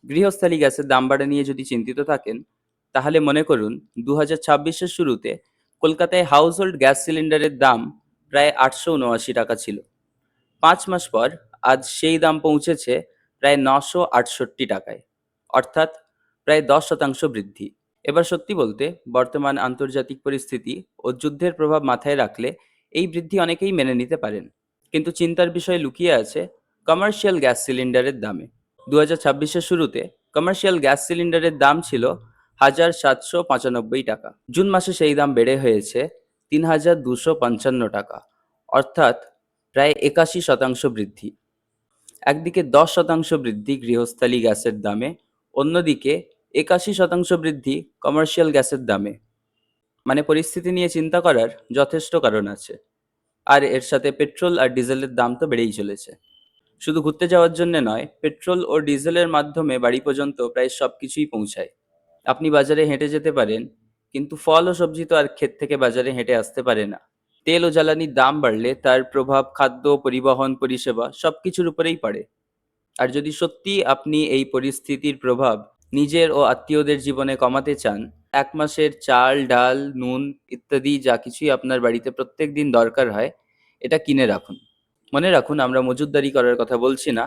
গৃহস্থালী গ্যাসের দাম বাড়া নিয়ে যদি চিন্তিত থাকেন, তাহলে মনে করুন 2026-এর শুরুতে কলকাতায় হাউসহোল্ড গ্যাস সিলিন্ডারের দাম প্রায় 879 টাকা ছিল। 5 মাস পর আজ সেই দাম পৌঁছেছে প্রায় 968 টাকায়, অর্থাৎ প্রায় 10% বৃদ্ধি। এবার সত্যি বলতে বর্তমান আন্তর্জাতিক পরিস্থিতি ও যুদ্ধের প্রভাব মাথায় রাখলে এই বৃদ্ধি অনেকেই মেনে নিতে পারেন, কিন্তু চিন্তার বিষয় লুকিয়ে আছে কমার্শিয়াল গ্যাস সিলিন্ডারের দামে। 2026-এর শুরুতে কমার্শিয়াল গ্যাস সিলিন্ডারের দাম ছিল 1795 টাকা। জুন মাসে সেই দাম বেড়ে হয়েছে 3255 টাকা, অর্থাৎ প্রায় 81% বৃদ্ধি। একদিকে 10% বৃদ্ধি গৃহস্থালী গ্যাসের দামে, অন্যদিকে 81% বৃদ্ধি কমার্শিয়াল গ্যাসের দামে। মানে পরিস্থিতি নিয়ে চিন্তা করার যথেষ্ট কারণ আছে। আর এর সাথে পেট্রোল আর ডিজেলের দাম তো বেড়েই চলেছে। শুধু ঘুরতে যাওয়ার জন্য নয়, পেট্রোল ও ডিজেলের মাধ্যমে বাড়ি পর্যন্ত প্রায় সব কিছুই পৌঁছায়। আপনি বাজারে হেঁটে যেতে পারেন, কিন্তু ফল ও সবজি তো আর ক্ষেত থেকে বাজারে হেঁটে আসতে পারে না। তেল ও জ্বালানির দাম বাড়লে তার প্রভাব খাদ্য, পরিবহন, পরিষেবা সবকিছুর উপরেই পড়ে। আর যদি সত্যি আপনি এই পরিস্থিতির প্রভাব নিজের ও আত্মীয়দের জীবনে কমাতে চান, 1 মাসের চাল, ডাল, নুন ইত্যাদি যা কিছুই আপনার বাড়িতে প্রত্যেক দিন দরকার হয়, এটা কিনে রাখুন। মনে রাখুন, আমরা মজুতদারি করার কথা বলছি না,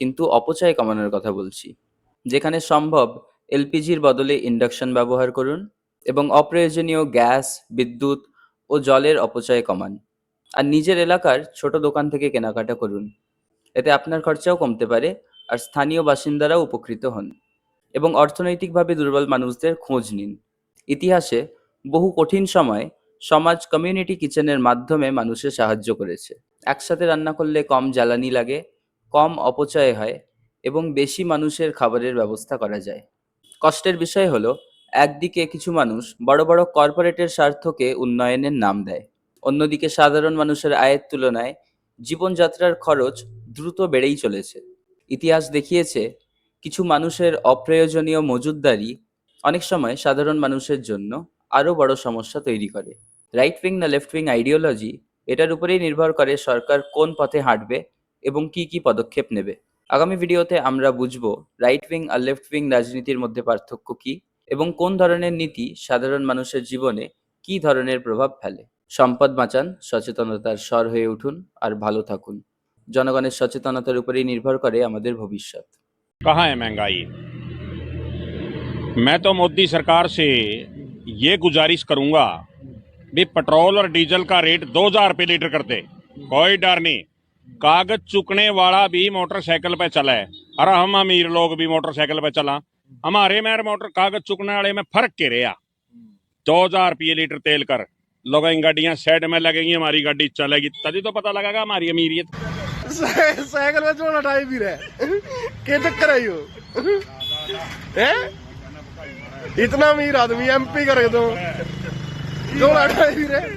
কিন্তু অপচয় কমানোর কথা বলছি। যেখানে সম্ভব এলপিজির বদলে ইন্ডাকশন ব্যবহার করুন এবং অপ্রয়োজনীয় গ্যাস, বিদ্যুৎ ও জলের অপচয় কমান। আর নিজের এলাকার ছোট দোকান থেকে কেনাকাটা করুন। এতে আপনার খরচাও কমতে পারে আর স্থানীয় বাসিন্দারাও উপকৃত হন। এবং অর্থনৈতিকভাবে দুর্বল মানুষদের খোঁজ নিন। ইতিহাসে বহু কঠিন সময়ে সমাজ কমিউনিটি কিচেনের মাধ্যমে মানুষের সাহায্য করেছে। একসাথে রান্না করলে কম জ্বালানি লাগে, কম অপচয় হয় এবং বেশি মানুষের খাবারের ব্যবস্থা করা যায়। কষ্টের বিষয় হলো, একদিকে কিছু মানুষ বড় বড় কর্পোরেটের স্বার্থকে উন্নয়নের নাম দেয়, অন্যদিকে সাধারণ মানুষের আয়ের তুলনায় জীবনযাত্রার খরচ দ্রুত বেড়েই চলেছে। ইতিহাস দেখিয়েছে কিছু মানুষের অপ্রয়োজনীয় মজুতদারি অনেক সময় সাধারণ মানুষের জন্য আরও বড় সমস্যা তৈরি করে। রাইট উইং না লেফট উইং আইডিওলজি, এটার উপরেই নির্ভর করে সরকার কোন পথে হাঁটবে এবং কি কি পদক্ষেপ নেবে। আগামী ভিডিওতে আমরা বুঝব রাইট উইং আর লেফট উইং রাজনীতির মধ্যে পার্থক্য কী এবং কোন ধরনের নীতি সাধারণ মানুষের জীবনে কী ধরনের প্রভাব ফেলে। সম্পদ বাঁচান, সচেতনতার স্বর হয়ে উঠুন আর ভালো থাকুন। জনগণের সচেতনতার উপরেই নির্ভর করে আমাদের ভবিষ্যৎ। कहाँ है महंगाई? मैं तो मोदी सरकार से ये गुजारिश करूंगा भी पेट्रोल और डीजल का रेट 2000 रुपये लीटर कर दे। कोई डर नहीं, कागज चुकने वाला भी मोटरसाइकिल पे चला है। अरे हम अमीर लोग भी मोटरसाइकिल पे चला, हमारे में मोटर कागज चुकने वाले में फर्क के रहा। 2000 रुपये लीटर तेल कर लोग गाड़ियां साइड में लगेंगी, हमारी गाड़ी चलेगी, तभी तो पता लगेगा हमारी अमीरियत। साइकिल में जोड़ा टाइम भी रहे के चक्कर है यो है? इतना अमीर आदमी एमपी कर दो जोड़ा टाइम भी रहे।